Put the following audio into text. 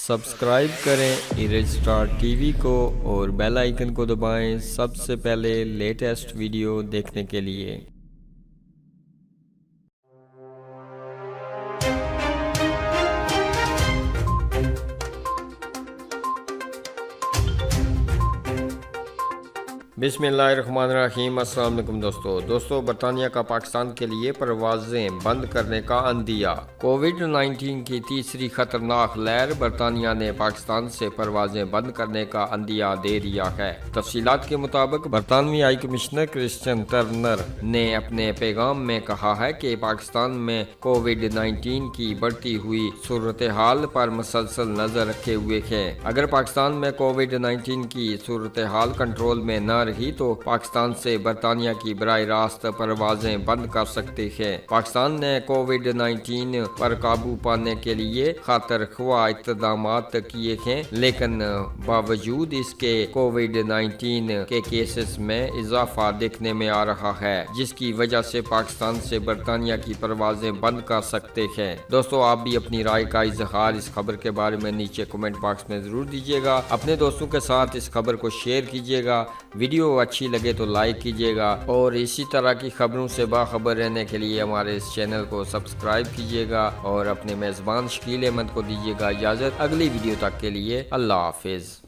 Subscribe کریں ایرج star T V کو اور بیل آئیکن کو دبائیں سب سے پہلے لیٹسٹ ویڈیو دیکھنے کے لیے۔ بسم اللہ الرحمن الرحیم۔ السلام علیکم دوستو برطانیہ کا پاکستان کے لیے پروازیں بند کرنے کا عندیہ۔ کووڈ 19 کی تیسری خطرناک لہر برطانیہ نے پاکستان سے پروازیں بند کرنے کا عندیہ دے دیا ہے۔ تفصیلات کے مطابق برطانوی ہائی کمشنر کرسچن ٹرنر نے اپنے پیغام میں کہا ہے کہ پاکستان میں کووڈ 19 کی بڑھتی ہوئی صورتحال پر مسلسل نظر رکھے ہوئے ہے۔ اگر پاکستان میں کووڈ 19 کی صورتحال کنٹرول میں نہ رہی تو پاکستان سے برطانیہ کی براہ راست پروازیں بند کر سکتے ہیں۔ پاکستان نے کووڈ 19 پر قابو پانے کے لیے خاطر خواہ اقدامات کیے ہیں، لیکن باوجود اس کے کووڈ 19 کے کیسز میں اضافہ دیکھنے میں آ رہا ہے، جس کی وجہ سے پاکستان سے برطانیہ کی پروازیں بند کر سکتے ہیں۔ دوستو، آپ بھی اپنی رائے کا اظہار اس خبر کے بارے میں نیچے کمنٹ باکس میں ضرور دیجیے گا۔ اپنے دوستوں کے ساتھ اس خبر کو شیئر کیجیے گا۔ ویڈیو اچھی لگے تو لائک کیجیے گا اور اسی طرح کی خبروں سے باخبر رہنے کے لیے ہمارے اس چینل کو سبسکرائب کیجیے گا اور اپنے میزبان شکیل احمد کو دیجیے گا اجازت۔ اگلی ویڈیو تک کے لیے اللہ حافظ۔